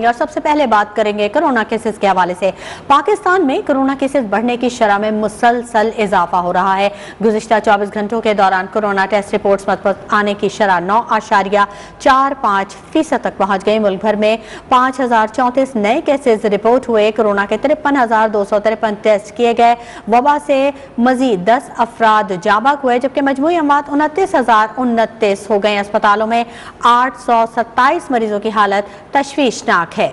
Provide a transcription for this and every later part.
اور سب سے پہلے بات کریں گے کرونا کیسز کے حوالے سے۔ پاکستان میں کرونا کیسز بڑھنے کی شرح میں مسلسل اضافہ ہو رہا ہے۔ گزشتہ 24 گھنٹوں کے دوران کرونا ٹیسٹ رپورٹس مثبت آنے کی شرح 9.45% تک پہنچ گئی۔ ملک بھر میں 5034 نئے کیسز رپورٹ ہوئے۔ کرونا کے 53,253 ٹیسٹ کیے گئے۔ وبا سے مزید 10 افراد جاں بحق ہوئے، جبکہ مجموعی اموات 29,029 ہو گئے۔ اسپتالوں میں 827 مریضوں کی حالت تشویشناک ہے۔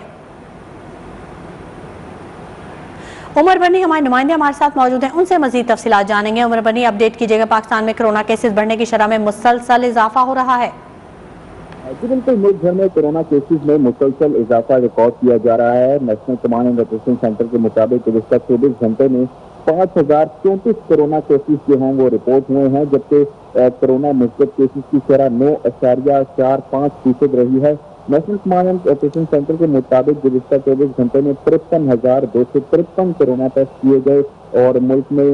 عمر بنی ہمارے نمائندے ہمارے ساتھ موجود ہیں، ان سے مزید تفصیلات جانیں گے۔ عمر بنی، اپڈیٹ کیجیے گا، پاکستان میں کرونا کیسز بڑھنے کی شرح میں مسلسل اضافہ ہو رہا ہے۔ بالکل، ملک بھر میں کرونا کیسز میں مسلسل اضافہ ریکارڈ کیا جا رہا ہے۔ National command and operation centre کے مطابق گزشتہ 24 گھنٹے میں 5034 کرونا کیسز جو ہیں وہ رپورٹ ہوئے ہیں، جبکہ کرونا مثبت کیسز کی شرح 9.45% رہی ہے۔ National command and operation centre کے مطابق گزشتہ 24 گھنٹے میں 53,253 کرونا ٹیسٹ کیے گئے اور ملک میں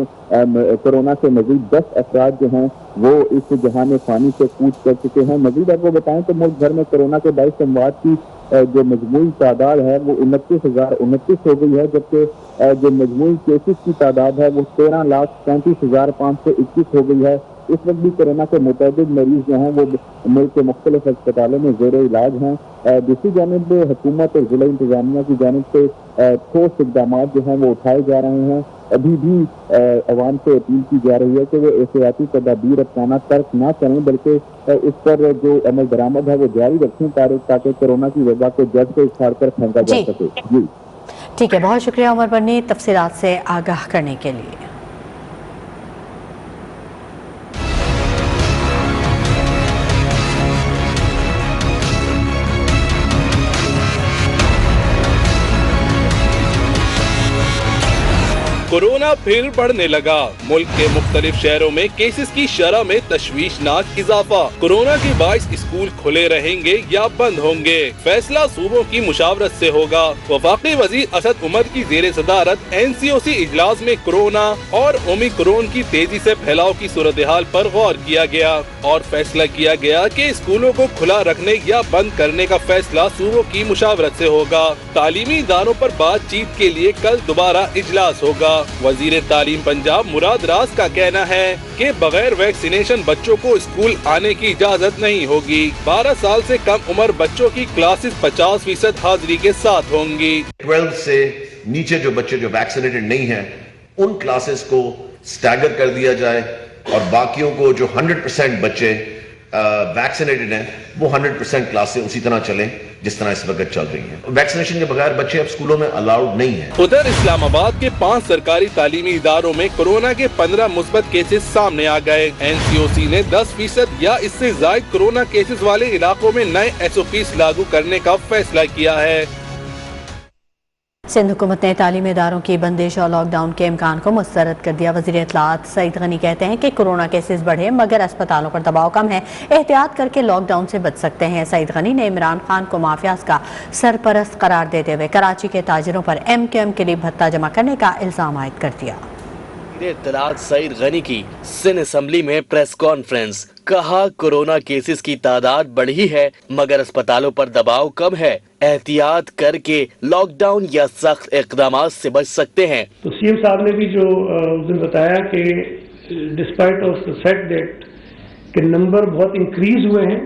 کرونا سے مزید 10 افراد جو ہیں وہ اس جہان فانی سے کوچ کر چکے ہیں۔ مزید آپ کو بتائیں تو ملک بھر میں کرونا کے 22 اموات کی جو مجموعی تعداد ہے وہ 29,029 ہو گئی ہے، جبکہ جو مجموعی کیسز کی تعداد ہے وہ 13,35,521 ہو گئی ہے۔ اس وقت بھی کورونا کے متعدد مریض جو ہیں وہ ملک کے مختلف اسپتالوں میں زیر علاج ہیں۔ دوسری جانب حکومت اور ضلع انتظامیہ کی جانب سے ٹھوس اقدامات جو ہیں وہ اٹھائے جا رہے ہیں۔ ابھی بھی عوام سے اپیل کی جا رہی ہے کہ وہ احتیاطی تدابیر اپنانا ترک نہ کریں، بلکہ اس پر جو عمل درآمد ہے وہ جاری رکھیں تاکہ کورونا کی وبا کو جڑ سے اکھاڑ کر پھینکا جا سکے۔ جی ٹھیک ہے، بہت شکریہ عمر بنی تفصیلات سے آگاہ کرنے کے لیے۔ کورونا پھر بڑھنے لگا۔ ملک کے مختلف شہروں میں کیسز کی شرح میں تشویشناک اضافہ۔ کورونا کے باعث اسکول کھلے رہیں گے یا بند ہوں گے، فیصلہ صوبوں کی مشاورت سے ہوگا۔ وفاقی وزیر اسد عمر کی زیر صدارت NCOC اجلاس میں کورونا اور اومیکرون کی تیزی سے پھیلاؤ کی صورتحال پر غور کیا گیا اور فیصلہ کیا گیا کہ اسکولوں کو کھلا رکھنے یا بند کرنے کا فیصلہ صوبوں کی مشاورت سے ہوگا۔ تعلیمی اداروں پر بات چیت کے لیے کل دوبارہ اجلاس ہوگا۔ وزیر تعلیم پنجاب مراد راز کا کہنا ہے کہ بغیر ویکسینیشن بچوں کو اسکول آنے کی اجازت نہیں ہوگی۔ 12 سال سے کم عمر بچوں کی کلاسز 50% حاضری کے ساتھ ہوں گی۔ 12 سے نیچے جو بچے جو ویکسینیٹڈ نہیں ہیں ان کلاسز کو سٹیگر کر دیا جائے اور باقیوں کو جو 100% بچے ویکسینیٹڈ ہیں وہ 100% کلاسیں اسی طرح چلیں جس طرح اس وقت چل رہی ہیں۔ ویکسینیشن کے بغیر بچے اب اسکولوں میں الاؤڈ نہیں ہیں۔ ادھر اسلام آباد کے 5 سرکاری تعلیمی اداروں میں کورونا کے 15 مثبت کیسز سامنے آ گئے۔ NCOC نے 10% یا اس سے زائد کورونا کیسز والے علاقوں میں نئے SOPs لاگو کرنے کا فیصلہ کیا ہے۔ سندھ حکومت نے تعلیمی اداروں کی بندش اور لاک ڈاؤن کے امکان کو مسترد کر دیا۔ وزیر اطلاعات سعید غنی کہتے ہیں کہ کورونا کیسز بڑھے مگر اسپتالوں پر دباؤ کم ہے، احتیاط کر کے لاک ڈاؤن سے بچ سکتے ہیں۔ سعید غنی نے عمران خان کو مافیاز کا سرپرست قرار دیتے ہوئے کراچی کے تاجروں پر MQM کے لیے بھتہ جمع کرنے کا الزام عائد کر دیا۔ وزیر اطلاعات سعید غنی کی سندھ اسمبلی میں پریس کانفرنس، کہا کورونا کیسز کی تعداد بڑھی ہے مگر اسپتالوں پر دباؤ کم ہے، احتیاط کر کے لاک ڈاؤن یا سخت اقدامات سے بچ سکتے ہیں۔ تو CM صاحب نے بھی جو اس دن بتایا کہ despite of the fact that کہ نمبر بہت انکریز ہوئے ہیں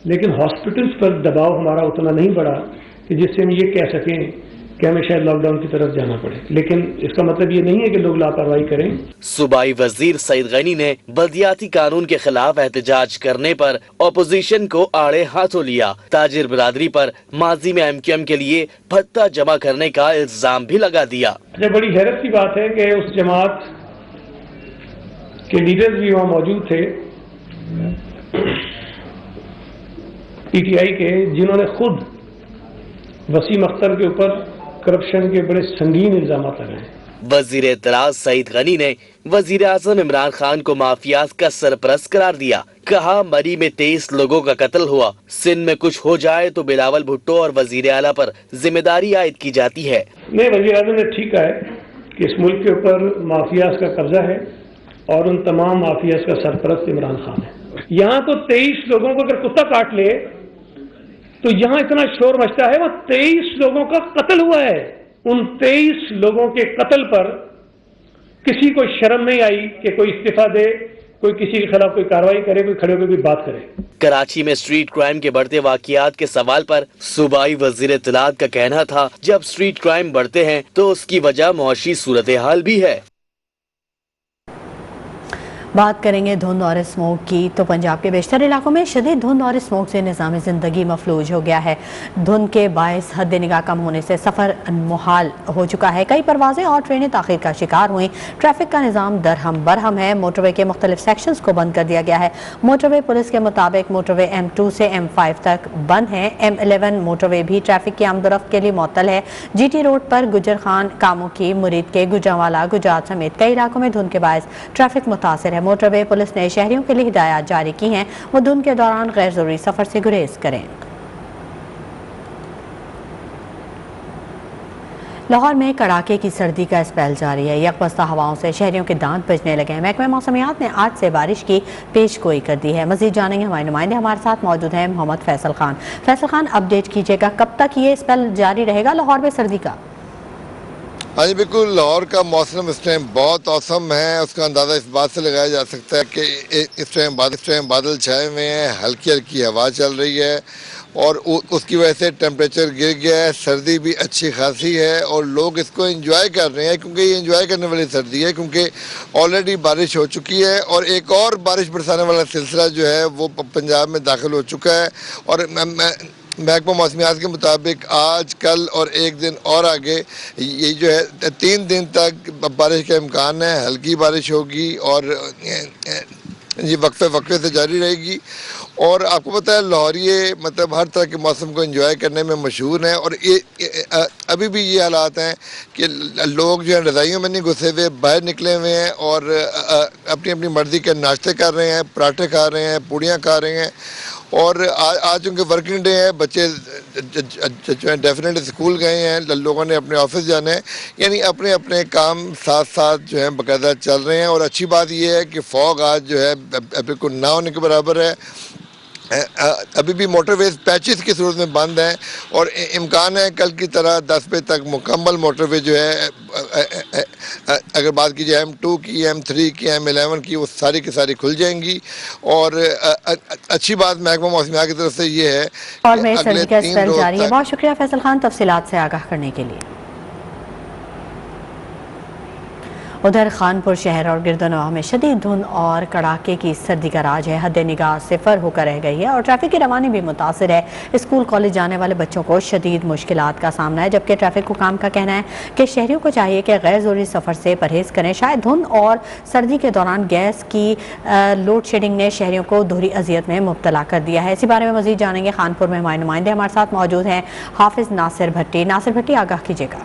لیکن ہاسپٹلس پر دباؤ ہمارا اتنا نہیں بڑھا کہ جس سے ہم یہ کہہ سکیں کہ ہمیں شاید لاک ڈاؤن کی طرف جانا پڑے، لیکن اس کا مطلب یہ نہیں ہے کہ لوگ لاپرواہی کریں۔ صوبائی وزیر سعید غنی نے بلدیاتی قانون کے خلاف احتجاج کرنے پر اپوزیشن کو آڑے ہاتھوں لیا۔ تاجر برادری پر ماضی میں MQM کے لیے بھتہ جمع کرنے کا الزام بھی لگا دیا۔ بڑی حیرت کی بات ہے کہ اس جماعت کے لیڈرز بھی وہاں موجود تھے PTI کے، جنہوں نے خود وسیم اختر کے اوپر کرپشن کے بڑے سنگین الزامات لگائے ہیں۔ وزیر اطلاعات سعید غنی نے وزیر اعظم عمران خان کو مافیاز کا سرپرست قرار دیا، کہا مری میں 23 لوگوں کا قتل ہوا، سندھ میں کچھ ہو جائے تو بلاول بھٹو اور وزیر اعلیٰ پر ذمہ داری عائد کی جاتی ہے۔ نہیں، وزیر اعظم نے ٹھیک کہا ہے کہ اس ملک کے اوپر مافیاز کا قبضہ ہے اور ان تمام مافیاز کا سرپرست عمران خان ہے۔ یہاں تو 23 لوگوں کو اگر کتا کاٹ لے تو یہاں اتنا شور مچتا ہے، وہ 23 لوگوں کا قتل ہوا ہے. ان 23 لوگوں کے قتل پر کسی کو شرم نہیں آئی کہ کوئی استعفیٰ دے، کوئی کسی کے خلاف کوئی کارروائی کرے، کوئی کھڑے ہو کے کوئی بات کرے. کراچی میں اسٹریٹ کرائم کے بڑھتے واقعات کے سوال پر صوبائی وزیر اطلاعات کا کہنا تھا جب اسٹریٹ کرائم بڑھتے ہیں تو اس کی وجہ معاشی صورتحال بھی ہے. بات کریں گے دھند اور اسموگ کی تو پنجاب کے بیشتر علاقوں میں شدید دھند اور اسموگ سے نظام زندگی مفلوج ہو گیا ہے. دھند کے باعث حد نگاہ کم ہونے سے سفر محال ہو چکا ہے. کئی پروازیں اور ٹرینیں تاخیر کا شکار ہوئیں. ٹریفک کا نظام درہم برہم ہے. موٹر وے کے مختلف سیکشنز کو بند کر دیا گیا ہے. موٹر وے پولیس کے مطابق موٹر وے M2 سے M5 تک بند ہیں. M11 موٹر وے بھی ٹریفک کی آمد و رفت کے لیے معطل ہے. GT روڈ پر گجر خان کاموں کی مرید کے گجرانوالہ گجرات سمیت کئی علاقوں میں دھند کے باعث ٹریفک متاثر ہے. موٹر وے پولیس نے شہریوں کے لیے ہدایات جاری کی ہیں وہ دھند کے دوران غیر ضروری سفر سے گریز کریں. لاہور میں کڑاکے کی سردی کا اسپیل جاری ہے. یکبستہ ہواؤں سے شہریوں کے دانت بجنے لگے ہیں. محکمہ موسمیات نے آج سے بارش کی پیش گوئی کر دی ہے. مزید جانیں گے ہمارے نمائندے ہمارے ساتھ موجود ہیں محمد فیصل خان. فیصل خان، اپڈیٹ کیجیے گا کب تک یہ اسپیل جاری رہے گا لاہور میں سردی کا؟ ہاں جی بالکل، لاہور کا موسم اس ٹائم بہت اوسم ہے. اس کا اندازہ اس بات سے لگایا جا سکتا ہے کہ اس ٹائم بادل چھائے ہوئے ہیں، ہلکی ہلکی ہوا چل رہی ہے اور اس کی وجہ سے ٹیمپریچر گر گیا ہے. سردی بھی اچھی خاصی ہے اور لوگ اس کو انجوائے کر رہے ہیں کیونکہ یہ انجوائے کرنے والی سردی ہے کیونکہ آلریڈی بارش ہو چکی ہے اور ایک اور بارش برسانے والا سلسلہ جو ہے وہ پنجاب میں داخل ہو چکا ہے. اور محکمہ موسمیات کے مطابق آج کل اور ایک دن اور آگے یہ جو ہے 3 دن تک بارش کا امکان ہے. ہلکی بارش ہوگی اور یہ وقفے سے جاری رہے گی. اور آپ کو پتہ ہے لاہوریے مطلب ہر طرح کے موسم کو انجوائے کرنے میں مشہور ہیں اور ابھی بھی یہ حالات ہیں کہ لوگ جو ہیں رضائیوں میں نہیں گھسے ہوئے، باہر نکلے ہوئے ہیں اور اپنی اپنی مرضی کے ناشتے کر رہے ہیں، پراٹھے کھا رہے ہیں، پوڑیاں کھا رہے ہیں. اور آج ان کے ورکنگ ڈے ہے، بچے جو ہیں ڈیفینیٹلی اسکول گئے ہیں، لوگوں نے اپنے آفس جانا ہے، یعنی اپنے اپنے کام ساتھ ساتھ جو ہیں باقاعدہ چل رہے ہیں. اور اچھی بات یہ ہے کہ فوگ آج جو ہے بالکل نہ ہونے کے برابر ہے. ابھی بھی موٹر ویز پیچز کی صورت میں بند ہیں اور امکان ہے کل کی طرح 10 بجے تک مکمل موٹر وے جو ہے اگر بات کی جائے M2 کی، M3 کی، M11 کی، وہ ساری کی ساری کھل جائیں گی. اور اچھی بات محکمہ موسمیات کی طرف سے یہ ہے اور میں سردی کا اسپیل جاری ہے. بہت شکریہ فیصل خان تفصیلات سے آگاہ کرنے کے لیے. ادھر خانپور شہر اور گرد و نواح میں شدید دھند اور کڑاکے کی سردی کا راج ہے. حد نگاہ صفر ہو کر رہ گئی ہے اور ٹریفک کی روانی بھی متاثر ہے. اسکول کالج جانے والے بچوں کو شدید مشکلات کا سامنا ہے جبکہ ٹریفک حکام کا کہنا ہے کہ شہریوں کو چاہیے کہ غیر ضروری سفر سے پرہیز کریں. شاید دھند اور سردی کے دوران گیس کی لوڈ شیڈنگ نے شہریوں کو دوہری اذیت میں مبتلا کر دیا ہے. اسی بارے میں مزید جانیں گے. خانپور میں ہمارے نمائندے ہمارے ساتھ موجود ہیں حافظ ناصر بھٹی. ناصر بھٹی، آگاہ کیجیے گا.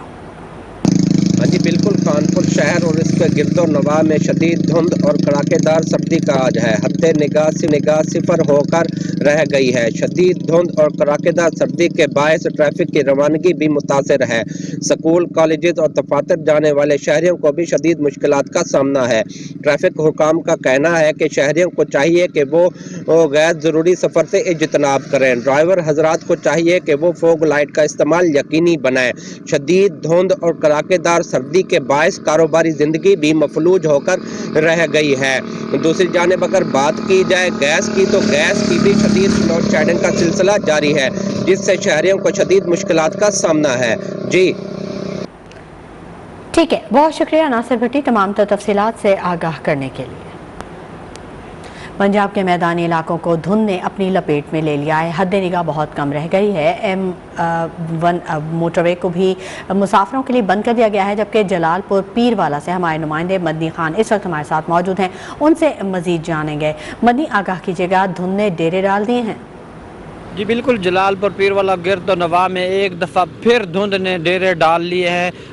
ہاں جی بالکل، کانپور شہر اور اس کے گرد و نواح میں شدید دھند اور کڑاکے دار سردی کا آج ہے. حد نگاہ صفر ہو کر رہ گئی ہے. شدید دھند اور کڑاکے دار سردی کے باعث ٹریفک کی روانگی بھی متاثر ہے. سکول، کالجز اور دفاتر جانے والے شہریوں کو بھی شدید مشکلات کا سامنا ہے. ٹریفک حکام کا کہنا ہے کہ شہریوں کو چاہیے کہ وہ غیر ضروری سفر سے اجتناب کریں. ڈرائیور حضرات کو چاہیے کہ وہ فوگ لائٹ کا استعمال یقینی بنائیں. شدید دھند اور کڑاکے دار سردی کے باعث کاروباری زندگی بھی مفلوج ہو کر رہ گئی ہے. دوسری جانب اگر بات کی جائے گیس کی تو گیس کی بھی شدید لوڈ شیڈنگ کا سلسلہ جاری ہے جس سے شہریوں کو شدید مشکلات کا سامنا ہے. جی ٹھیک ہے، بہت شکریہ ناصر بھٹی تمام تفصیلات سے آگاہ کرنے کے لیے. پنجاب کے میدانی علاقوں کو دھند نے اپنی لپیٹ میں لے لیا ہے. حد نگاہ بہت کم رہ گئی ہے. M1 موٹر وے کو بھی مسافروں کے لیے بند کر دیا گیا ہے جبکہ جلال پور پیر والا سے ہمارے نمائندے مدنی خان اس وقت ہمارے ساتھ موجود ہیں. ان سے مزید جانیں گے. مدنی، آگاہ کیجیے گا، دھند نے ڈیرے ڈال دیے ہیں؟ جی بالکل، جلال پور پیر والا گرد و نواح میں ایک دفعہ پھر دھند نے ڈیرے ڈال لیے ہیں.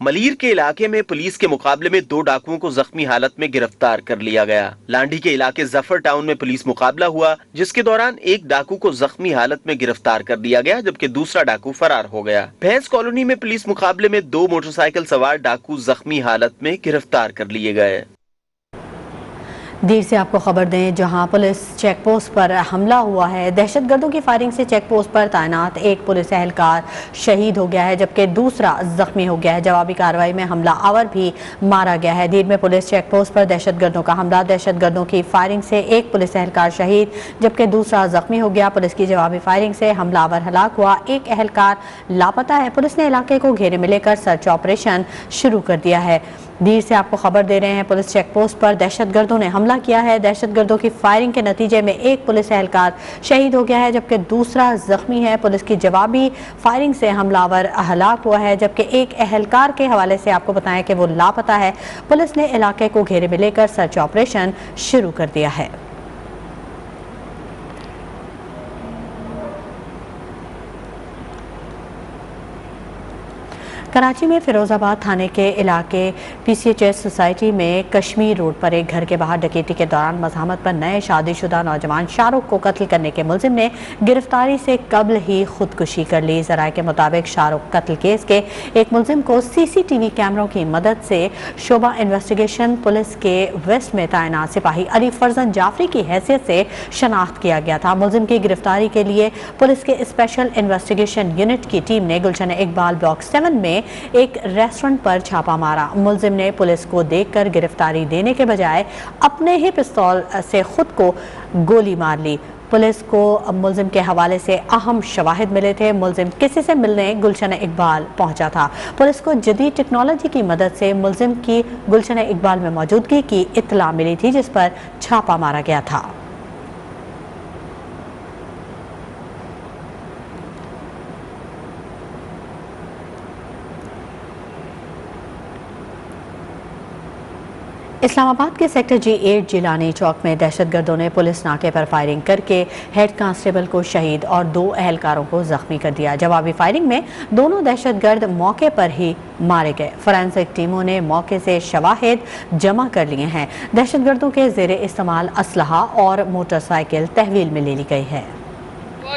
ملیر کے علاقے میں پولیس کے مقابلے میں 2 ڈاکوؤں کو زخمی حالت میں گرفتار کر لیا گیا۔ لانڈھی کے علاقے ظفر ٹاؤن میں پولیس مقابلہ ہوا، جس کے دوران ایک ڈاکو کو زخمی حالت میں گرفتار کر لیا گیا، جبکہ دوسرا ڈاکو فرار ہو گیا۔ بھینس کالونی میں پولیس مقابلے میں 2 موٹر سائیکل سوار ڈاکو زخمی حالت میں گرفتار کر لیے گئے۔ دیر سے آپ کو خبر دیں، جہاں پولیس چیک پوسٹ پر حملہ ہوا ہے، دہشت گردوں کی فائرنگ سے چیک پوسٹ پر تعینات ایک پولیس اہلکار شہید ہو گیا ہے، جبکہ دوسرا زخمی ہو گیا ہے۔ جوابی کارروائی میں حملہ آور بھی مارا گیا ہے۔ دیر میں پولیس چیک پوسٹ پر دہشت گردوں کا حملہ، دہشت گردوں کی فائرنگ سے ایک پولیس اہلکار شہید جبکہ دوسرا زخمی ہو گیا۔ پولیس کی جوابی فائرنگ سے حملہ آور ہلاک ہوا، ایک اہلکار لاپتہ ہے۔ پولیس نے علاقے کو گھیرے میں لے کر سرچ آپریشن شروع کر دیا ہے۔ دیر سے آپ کو خبر دے رہے ہیں، پولیس چیک پوسٹ پر دہشت گردوں نے حملہ کیا ہے۔ دہشت گردوں کی فائرنگ کے نتیجے میں ایک پولیس اہلکار شہید ہو گیا ہے جبکہ دوسرا زخمی ہے۔ پولیس کی جوابی فائرنگ سے حملہ آور ہلاک ہوا ہے، جبکہ ایک اہلکار کے حوالے سے آپ کو بتائیں کہ وہ لاپتہ ہے۔ پولیس نے علاقے کو گھیرے میں لے کر سرچ آپریشن شروع کر دیا ہے۔ کراچی میں فیروز آباد تھانے کے علاقے پی سی ایچ ایس سوسائٹی میں کشمیر روڈ پر ایک گھر کے باہر ڈکیتی کے دوران مزاحمت پر نئے شادی شدہ نوجوان شاہ رخ کو قتل کرنے کے ملزم نے گرفتاری سے قبل ہی خودکشی کر لی۔ ذرائع کے مطابق شاہ رخ قتل کیس کے ایک ملزم کو سی سی ٹی وی کیمروں کی مدد سے شعبہ انویسٹیگیشن پولیس کے ویسٹ میں تعینات سپاہی علی فرزند جعفری کی حیثیت سے شناخت کیا گیا تھا۔ ملزم کی گرفتاری کے لیے پولیس کے اسپیشل انویسٹیگیشن یونٹ کی ٹیم نے گلشن اقبال بلاک 7 میں ایک ریسٹورنٹ پر چھاپا مارا۔ ملزم نے پولیس کو دیکھ کر گرفتاری دینے کے بجائے اپنے ہی پستول سے خود کو گولی مار لی۔ پولیس کو ملزم کے حوالے سے اہم شواہد ملے تھے۔ ملزم کسی سے ملنے گلشن اقبال پہنچا تھا۔ پولیس کو جدید ٹیکنالوجی کی مدد سے ملزم کی گلشن اقبال میں موجودگی کی اطلاع ملی تھی، جس پر چھاپا مارا گیا تھا۔ اسلام آباد کے سیکٹر G8 جیلانی چوک میں دہشت گردوں نے پولیس ناکے پر فائرنگ کر کے ہیڈ کانسٹیبل کو شہید اور 2 اہلکاروں کو زخمی کر دیا۔ جوابی فائرنگ میں دونوں دہشت گرد موقع پر ہی مارے گئے۔ فورینسک ٹیموں نے موقع سے شواہد جمع کر لیے ہیں۔ دہشت گردوں کے زیر استعمال اسلحہ اور موٹر سائیکل تحویل میں لے لی گئی ہے۔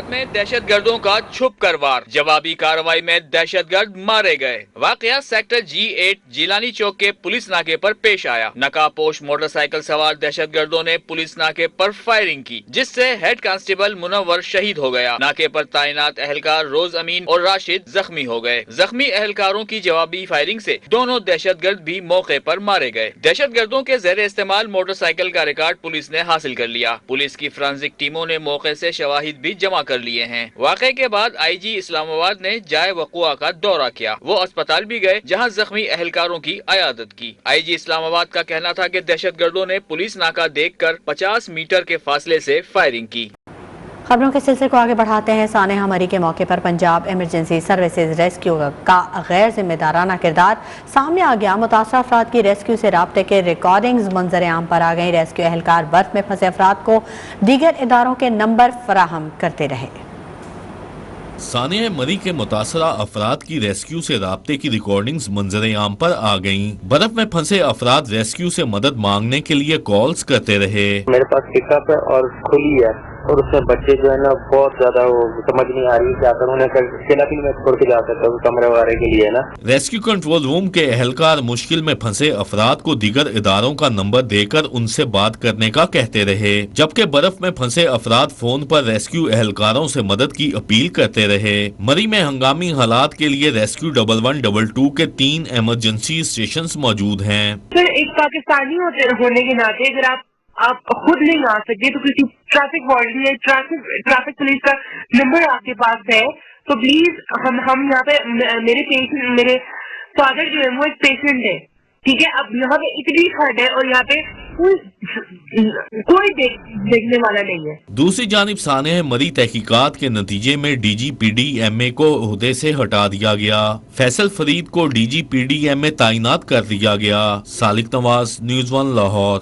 میں دہشت گردوں کا چھپ کر وار، جوابی کارروائی میں دہشت گرد مارے گئے۔ واقعہ سیکٹر G8 جیلانی چوک کے پولیس ناکے پر پیش آیا۔ نقاب پوش موٹر سائیکل سوار دہشت گردوں نے پولیس ناکے پر فائرنگ کی، جس سے ہیڈ کانسٹیبل منور شہید ہو گیا۔ ناکے پر تعینات اہلکار روز امین اور راشد زخمی ہو گئے۔ زخمی اہلکاروں کی جوابی فائرنگ سے دونوں دہشت گرد بھی موقع پر مارے گئے۔ دہشت گردوں کے زیر استعمال موٹر سائیکل کا ریکارڈ پولیس نے حاصل کر لیا۔ پولیس کی فورینسک ٹیموں نے موقع سے شواہد بھی جمع کر لیے ہیں۔ واقعے کے بعد آئی جی اسلام آباد نے جائے وقوع کا دورہ کیا۔ وہ اسپتال بھی گئے جہاں زخمی اہلکاروں کی عیادت کی۔ آئی جی اسلام آباد کا کہنا تھا کہ دہشت گردوں نے پولیس ناکہ دیکھ کر 50 میٹر کے فاصلے سے فائرنگ کی۔ خبروں کے سلسلے کو آگے بڑھاتے ہیں۔ سانحہ مری کے موقع پر پنجاب ایمرجنسی سروسز ریسکیو کا غیر ذمہ دارانہ کردار سامنے آ گیا۔ متاثرہ افراد کی ریسکیو سے رابطے کے ریکارڈنگز منظر عام پر آ گئیں۔ ریسکیو اہلکار برف میں پھنسے افراد کو دیگر اداروں کے نمبر فراہم کرتے رہے۔ سانحہ مری کے متاثرہ افراد کی ریسکیو سے رابطے کی ریکارڈنگز منظر عام پر آ گئیں۔ برف میں پھنسے افراد ریسکیو سے مدد مانگنے کے لیے کالز کرتے رہے۔ میرے پاس پک اپ ہے اور کھلی ہے اور اس میں بچے جو ہے نا بہت زیادہ وہ سمجھ نہیں آ رہی کیا کروں، میں چھوڑ کے جا سکتا ہوں کمرے وغیرہ کے لیے نا۔ ریسکیو کنٹرول روم کے اہلکار مشکل میں پھنسے افراد کو دیگر اداروں کا نمبر دے کر ان سے بات کرنے کا کہتے رہے، جبکہ برف میں پھنسے افراد فون پر ریسکیو اہلکاروں سے مدد کی اپیل کرتے رہے۔ مری میں ہنگامی حالات کے لیے ریسکیو 1122 کے 3 ایمرجنسی اسٹیشنز موجود ہیں۔ سر ایک پاکستانی ہونے کے ناطے اگر آپ خود نہیں آ سکتے تو کسی ٹریفک وارڈن یا ٹریفک پولیس کا نمبر آپ کے پاس ہے تو پلیز ہم یہاں پہ میرے فادر جو ہے وہ ایک پیشنٹ ہے، ٹھیک ہے، اب یہاں پہ اتنی کھڑ ہے اور یہاں پہ کوئی دیکھنے والا نہیں ہے۔ دوسری جانب سانحہ مری تحقیقات کے نتیجے میں D G P D M A کو عہدے سے ہٹا دیا گیا۔ فیصل فرید کو D G P D M A تعینات کر دیا گیا۔ Salik Nawaz, news 1 Lahore.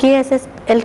KSSL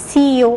CEO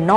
9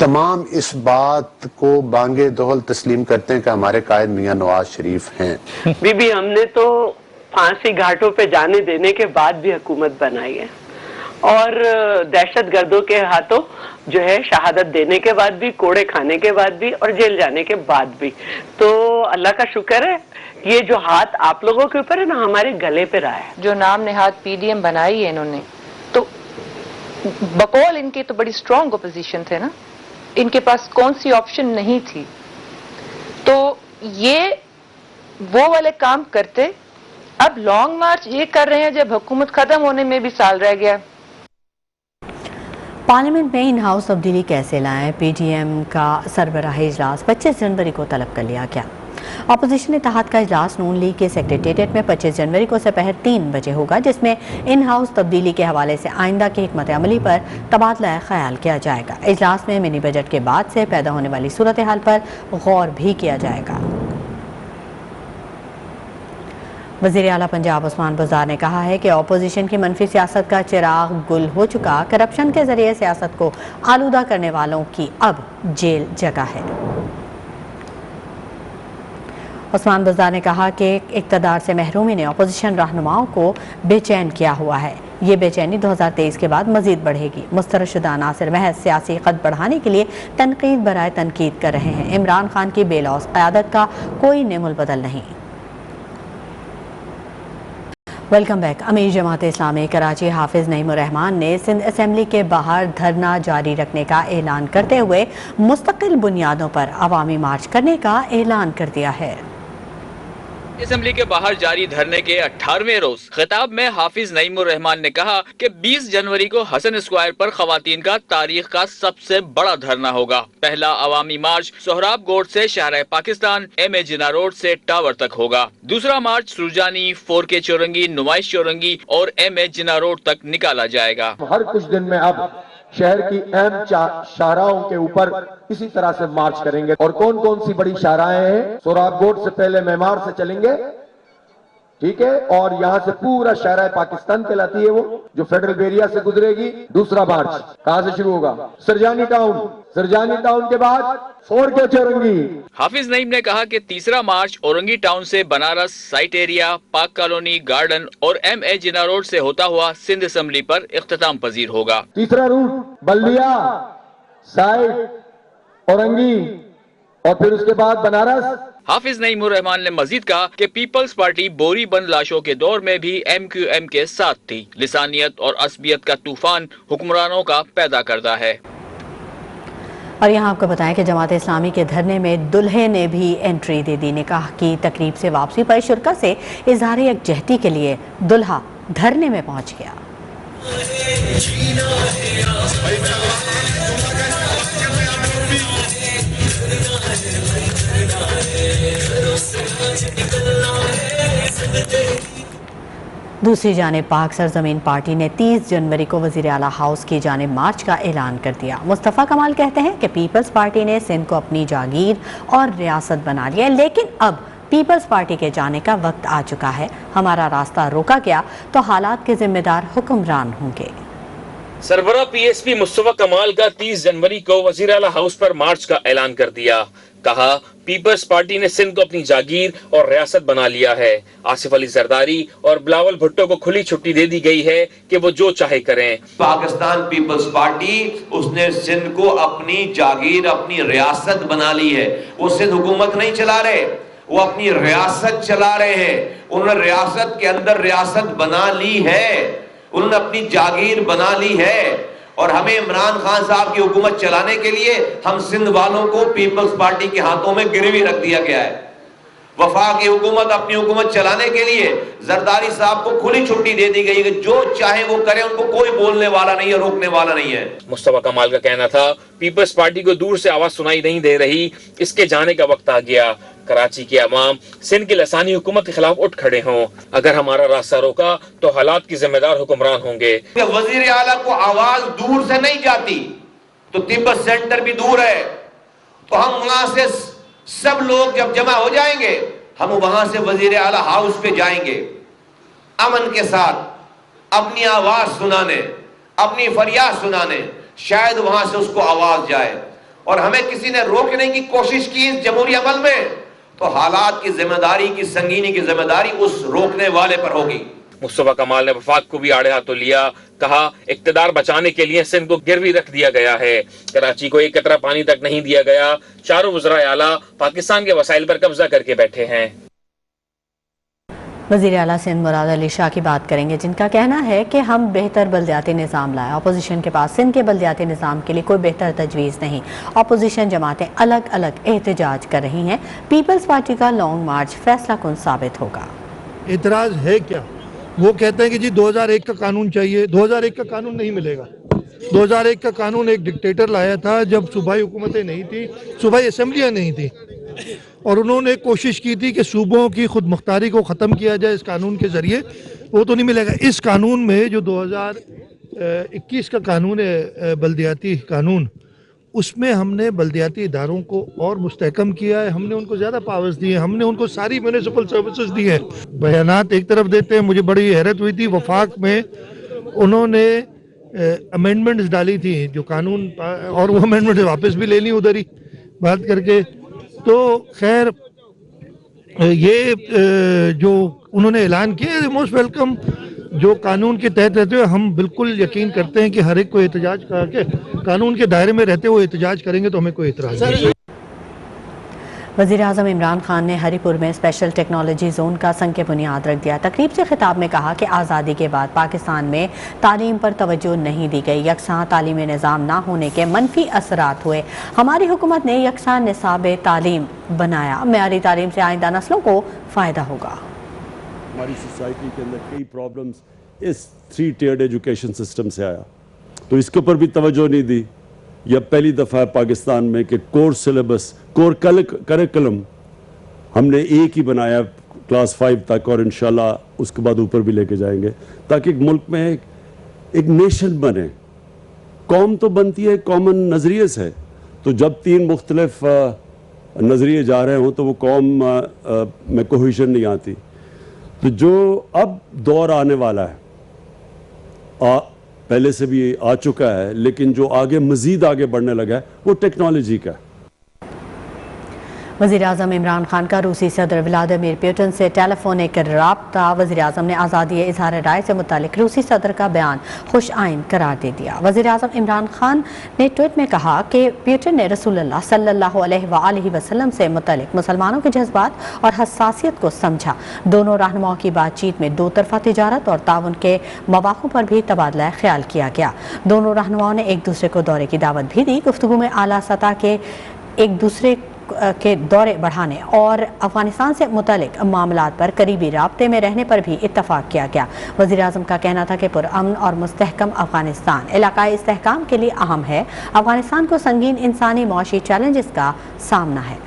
تمام اس بات کو بانگے دہل تسلیم کرتے ہیں کہ ہمارے قائد میاں نواز شریف ہیں۔ بی بی ہم نے تو پھانسی گھاٹوں پہ جانے دینے کے بعد بھی حکومت بنائی ہے، اور دہشت گردوں کے ہاتھوں جو ہے شہادت دینے کے بعد بھی، کوڑے کھانے کے بعد بھی، اور جیل جانے کے بعد بھی۔ تو اللہ کا شکر ہے یہ جو ہاتھ آپ لوگوں کے اوپر ہے نا، ہمارے گلے پہ رہا ہے۔ جو نام نہاد پی ڈی ایم بنائی ہے انہوں نے، تو بقول ان کی تو بڑی اسٹرانگ اپوزیشن تھے نا، ان کے پاس کون سی آپشن نہیں تھی، تو یہ وہ والے کام کرتے۔ اب لانگ مارچ یہ کر رہے ہیں جب حکومت ختم ہونے میں بھی سال رہ گیا۔ پارلیمنٹ میں ان ہاؤس تبدیلی کیسے لائیں؟ پی ڈی ایم کا سربراہی اجلاس 25 جنوری کو طلب کر لیا گیا۔ اپوزیشن اتحاد کا اجلاس نون لیگ کے سیکریٹریٹ میں 25 جنوری کو سپہر 3 بجے ہوگا، جس میں ان ہاؤس تبدیلی کے حوالے سے آئندہ کی حکمت عملی پر تبادلہ خیال کیا جائے گا۔ اجلاس میں منی بجٹ کے بعد سے پیدا ہونے والی صورتحال پر غور بھی کیا جائے گا۔ وزیر اعلیٰ پنجاب عثمان بزدار نے کہا ہے کہ اپوزیشن کی منفی سیاست کا چراغ گل ہو چکا، کرپشن کے ذریعے سیاست کو آلودہ کرنے والوں کی اب جیل جگہ ہے۔ عثمان بزدار نے کہا کہ اقتدار سے محرومی نے اپوزیشن رہنماؤں کو بے چین کیا ہوا ہے، یہ بے چینی 2023 کے بعد مزید بڑھے گی۔ مسترد شدہ عناصر محض سیاسی قد بڑھانے کے لیے تنقید برائے تنقید کر رہے ہیں۔ عمران خان کی بے لوث قیادت کا کوئی نعم البدل نہیں۔ Welcome back. امیر جماعت اسلامی کراچی حافظ نعیم الرحمان نے سندھ اسمبلی کے باہر دھرنا جاری رکھنے کا اعلان کرتے ہوئے مستقل بنیادوں پر عوامی مارچ کرنے کا اعلان کر دیا ہے۔ اسمبلی کے باہر جاری دھرنے کے 18ویں روز خطاب میں حافظ نعیم الرحمان نے کہا کہ 20 جنوری کو حسن اسکوائر پر خواتین کا تاریخ کا سب سے بڑا دھرنا ہوگا۔ پہلا عوامی مارچ سہراب گوٹ سے شاہراہ پاکستان ایم اے جناح روڈ سے ٹاور تک ہوگا۔ دوسرا مارچ سرجانی 4K چورنگی نمائش چورنگی اور ایم اے جناح روڈ تک نکالا جائے گا۔ ہر کچھ دن میں اب شہر کی اہم شاہراہوں کے اوپر اسی طرح سے مارچ کریں گے، اور کون کون سی بڑی شاہراہیں ہیں؟ سہراب گوٹ سے پہلے معمار سے چلیں گے، ٹھیک ہے، اور یہاں سے پورا شاہراہ پاکستان کہلاتی ہے وہ جو فیڈرل بیریا سے گزرے گی۔ دوسرا مارچ کہاں سے شروع ہوگا؟ سرجانی ٹاؤن کے بعد 4K چورنگی۔ حافظ نعیم نے کہا کہ تیسرا مارچ اورنگی ٹاؤن سے بنارس سائٹ ایریا، پاک کالونی، گارڈن اور ایم اے جناح روڈ سے ہوتا ہوا سندھ اسمبلی پر اختتام پذیر ہوگا۔ تیسرا روٹ بلدیا، سائٹ، اورنگی اور پھر اس کے بعد بنارس۔ حافظ نعیم الرحمان نے مزید کہا کہ پیپلز پارٹی بوری بند لاشوں کے دور میں بھی MQM کے ساتھ تھی۔ لسانیت اور عصبیت کا طوفان حکمرانوں کا پیدا کردہ ہے۔ اور یہاں آپ کو بتائیں کہ جماعت اسلامی کے دھرنے میں دلہے نے بھی انٹری دے دی۔ نکاح کی تقریب سے واپسی پر شرکا سے اظہار یکجہتی کے لیے دلہا دھرنے میں پہنچ گیا۔ دوسری جانب پاک سرزمین پارٹی نے 30 جنوری کو وزیر اعلیٰ ہاؤس کی جانب مارچ کا اعلان کر دیا۔ مصطفیٰ کمال کہتے ہیں کہ پیپلز پارٹی نے سندھ کو اپنی جاگیر اور ریاست بنا لیا، لیکن اب پیپلز پارٹی کے جانے کا وقت آ چکا ہے۔ ہمارا راستہ روکا گیا تو حالات کے ذمہ دار حکمران ہوں گے۔ سربراہ PSP مصطفیٰ کمال کا 30 جنوری کو وزیر اعلیٰ ہاؤس پر مارچ کا اعلان کر دیا۔ کہا پیپلز پارٹی نے سندھ کو اپنی جاگیر اور ریاست بنا لیا ہے۔ آصف علی زرداری اور بلاول بھٹو کو کھلی چھٹی دے دی گئی ہے کہ وہ جو چاہے کریں۔ پاکستان پیپلز پارٹی اس نے سندھ کو اپنی جاگیر اپنی ریاست بنا لی ہے۔ وہ سندھ حکومت نہیں چلا رہے، وہ اپنی ریاست چلا رہے ہیں۔ انہوں نے ریاست کے اندر ریاست بنا لی ہے، انہوں نے اپنی جاگیر بنا لی ہے، اور ہمیں عمران خان صاحب کی حکومت چلانے کے لیے ہم سندھ والوں کو پیپلز پارٹی کے ہاتھوں میں گروی رکھ دیا گیا ہے۔ وفاقی حکومت اپنی حکومت چلانے کے لیے زرداری صاحب کو کھلی چھٹی دے دی گئی ہے کہ جو چاہے وہ کرے، ان کو کوئی بولنے والا نہیں ہے، روکنے والا نہیں ہے۔ مصطفیٰ کمال کا کہنا تھا پیپلز پارٹی کو دور سے آواز سنائی نہیں دے رہی، اس کے جانے کا وقت آ گیا۔ کراچی کے عوام سندھ کی لسانی حکومت کے خلاف اٹھ کھڑے ہوں۔ اگر ہمارا راستہ روکا تو حالات کی ذمہ دار حکمران ہوں گے۔ وزیر اعلیٰ کو آواز دور سے نہیں جاتی تو تبت سینٹر بھی دور ہے، تو ہم وہاں سے سب لوگ جب جمع ہو جائیں گے، ہم وہاں سے وزیر اعلیٰ ہاؤس پہ جائیں گے امن کے ساتھ، اپنی آواز سنانے، اپنی فریاد سنانے۔ شاید وہاں سے اس کو آواز جائے، اور ہمیں کسی نے روکنے کی کوشش کی اس جمہوری عمل میں تو حالات کی ذمہ داری کی سنگینی کی ذمہ داری اس روکنے والے پر ہوگی۔ مصطفیٰ کمال نے وفاق کو بھی آڑے ہاتھوں لیا، کہا اقتدار بچانے کے لیے سندھ کو گروی رکھ دیا گیا ہے، کراچی کو ایک قطرہ پانی تک نہیں دیا گیا، چاروں وزراء اعلیٰ پاکستان کے وسائل پر قبضہ کر کے بیٹھے ہیں۔ وزیر اعلیٰ سندھ مراد علی شاہ کی بات کریں گے، جن کا کہنا ہے کہ ہم بہتر بلدیاتی نظام لائیں۔ اپوزیشن کے پاس سندھ کے بلدیاتی نظام کے لیے کوئی بہتر تجویز نہیں۔ اپوزیشن جماعتیں الگ الگ احتجاج کر رہی ہیں۔ پیپلز پارٹی کا لانگ مارچ فیصلہ کن ثابت ہوگا۔ اعتراض ہے کیا؟ وہ کہتے ہیں کہ جی 2001 کا قانون چاہیے۔ 2001 کا قانون نہیں ملے گا۔ 2001 کا قانون ایک ڈکٹیٹر لایا تھا جب صوبائی حکومتیں نہیں تھی، صوبائی اسمبلیاں نہیں تھی، اور انہوں نے کوشش کی تھی کہ صوبوں کی خود مختاری کو ختم کیا جائے اس قانون کے ذریعے۔ وہ تو نہیں ملے گا۔ اس قانون میں جو 2021 کا قانون ہے بلدیاتی قانون، اس میں ہم نے بلدیاتی اداروں کو اور مستحکم کیا ہے، ہم نے ان کو زیادہ پاورز دیے ہیں، ہم نے ان کو ساری میونسپل سروسز دی ہیں۔ بیانات ایک طرف دیتے ہیں، مجھے بڑی حیرت ہوئی تھی وفاق میں انہوں نے امینڈمنٹس ڈالی تھی جو قانون، اور وہ امینڈمنٹس واپس بھی لے لی ادھر ہی بات کر کے۔ تو خیر یہ جو انہوں نے اعلان کیا ہے موسٹ ویلکم، جو قانون کے تحت رہتے ہوئے ہم بالکل یقین کرتے ہیں کہ ہر ایک کو احتجاج کر کے قانون کے دائرے میں رہتے ہوئے احتجاج کریں گے تو ہمیں کوئی اعتراض نہیں۔ وزیر اعظم عمران خان نے ہری پور میں اسپیشل ٹیکنالوجی زون کا سنگ بنیاد رکھ دیا۔ تقریب سے خطاب میں کہا کہ آزادی کے بعد پاکستان میں تعلیم پر توجہ نہیں دی گئی، یکساں تعلیمی نظام نہ ہونے کے منفی اثرات ہوئے۔ ہماری حکومت نے یکساں نصاب تعلیم بنایا، معیاری تعلیم سے آئندہ نسلوں کو فائدہ ہوگا۔ ہماری سوسائٹی کے اندر کئی پرابلمز اس 3 ٹیئرڈ ایجوکیشن سسٹم سے آیا، تو اس کے اوپر بھی توجہ نہیں دی۔ یہ پہلی دفعہ ہے پاکستان میں کہ کور سلیبس، کور کریکولم ہم نے ایک ہی بنایا کلاس 5 تک، اور انشاءاللہ اس کے بعد اوپر بھی لے کے جائیں گے، تاکہ ایک ملک میں ایک نیشن بنے۔ قوم تو بنتی ہے کامن نظریے سے، تو جب 3 مختلف نظریے جا رہے ہوں تو وہ قوم میں کوہیشن نہیں آتی۔ تو جو اب دور آنے والا ہے، پہلے سے بھی آ چکا ہے، لیکن جو آگے مزید آگے بڑھنے لگا ہے وہ ٹیکنالوجی کا ہے۔ وزیر اعظم عمران خان کا روسی صدر ولادیمیر پوٹن سے ٹیلی فونک رابطہ۔ وزیر اعظم نے آزادی اظہار رائے سے متعلق روسی صدر کا بیان خوش آئند قرار دے دیا۔ وزیر اعظم عمران خان نے ٹویٹ میں کہا کہ پوٹن نے رسول اللہ صلی اللہ علیہ وآلہ وسلم سے متعلق مسلمانوں کے جذبات اور حساسیت کو سمجھا۔ دونوں رہنماؤں کی بات چیت میں 2 طرفہ تجارت اور تعاون کے مواقع پر بھی تبادلہ خیال کیا گیا۔ دونوں رہنماؤں نے ایک دوسرے کو دورے کی دعوت بھی دی۔ گفتگو میں اعلیٰ سطح کے ایک دوسرے کے دورے بڑھانے اور افغانستان سے متعلق معاملات پر قریبی رابطے میں رہنے پر بھی اتفاق کیا گیا۔ وزیر اعظم کا کہنا تھا کہ پرامن اور مستحکم افغانستان علاقائی استحکام کے لیے اہم ہے۔ افغانستان کو سنگین انسانی معاشی چیلنجز کا سامنا ہے۔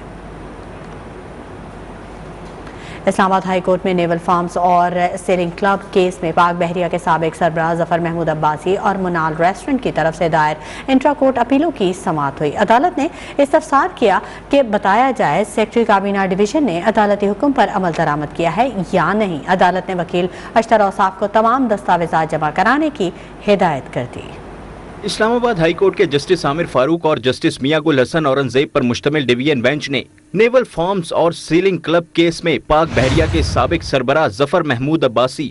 اسلام آباد ہائی کورٹ میں نیول فارمز اور سیلنگ کلب کیس میں پاک بحریہ کے سابق سربراہ ظفر محمود عباسی اور منال ریسٹورنٹ کی طرف سے دائر انٹرا کورٹ اپیلوں کی سماعت ہوئی۔ عدالت نے استفسار کیا کہ بتایا جائے سیکرٹری کابینہ ڈویژن نے عدالتی حکم پر عمل درآمد کیا ہے یا نہیں۔ عدالت نے وکیل اشتر اوصاف کو تمام دستاویزات جمع کرانے کی ہدایت کر دی۔ اسلام آباد ہائی کورٹ کے جسٹس عامر فاروق اور جسٹس میاں گل حسن اورنگزیب پر مشتمل ڈویژن بینچ نے نیول فارمز اور سیلنگ کلب کیس میں پاک بحریہ کے سابق سربراہ ظفر محمود عباسی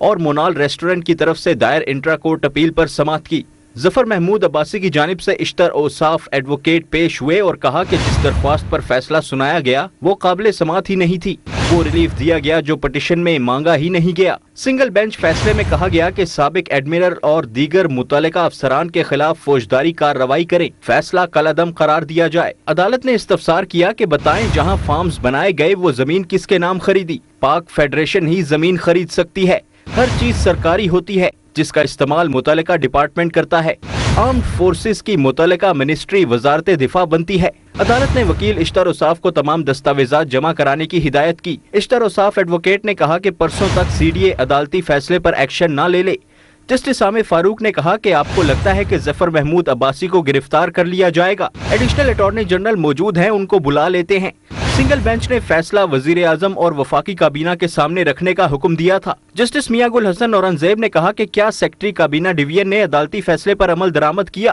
اور مونال ریسٹورنٹ کی طرف سے دائر انٹرا کورٹ اپیل پر سماعت کی۔ ظفر محمود عباسی کی جانب سے اشتر اوصاف ایڈوکیٹ پیش ہوئے اور کہا کہ جس درخواست پر فیصلہ سنایا گیا وہ قابل سماعت ہی نہیں تھی، وہ ریلیف دیا گیا جو پٹیشن میں مانگا ہی نہیں گیا۔ سنگل بینچ فیصلے میں کہا گیا کہ سابق ایڈمرل اور دیگر متعلقہ افسران کے خلاف فوجداری کارروائی کریں، فیصلہ کالعدم قرار دیا جائے۔ عدالت نے استفسار کیا کہ بتائیں جہاں فارمز بنائے گئے وہ زمین کس کے نام خریدی؟ پاک فیڈریشن ہی زمین خرید سکتی ہے، ہر چیز سرکاری ہوتی ہے جس کا استعمال متعلقہ ڈپارٹمنٹ کرتا ہے۔ آرمڈ فورسز کی متعلقہ منسٹری وزارت دفاع بنتی ہے۔ عدالت نے وکیل اشتر اوصاف کو تمام دستاویزات جمع کرانے کی ہدایت کی۔ اشتر اوصاف ایڈوکیٹ نے کہا کہ پرسوں تک سی ڈی اے عدالتی فیصلے پر ایکشن نہ لے لے۔ جسٹس عامر فاروق نے کہا کہ آپ کو لگتا ہے کہ ظفر محمود عباسی کو گرفتار کر لیا جائے گا، ایڈیشنل اٹارنی جنرل موجود ہیں، ان کو بلا لیتے ہیں۔ سنگل بینچ نے فیصلہ وزیر اعظم اور وفاقی کابینہ کے سامنے رکھنے کا حکم دیا تھا۔ جسٹس میاں گل حسن اورنگزیب نے کہا کہ کیا سیکرٹری کابینہ ڈویژن نے عدالتی فیصلے پر عمل درآمد کیا؟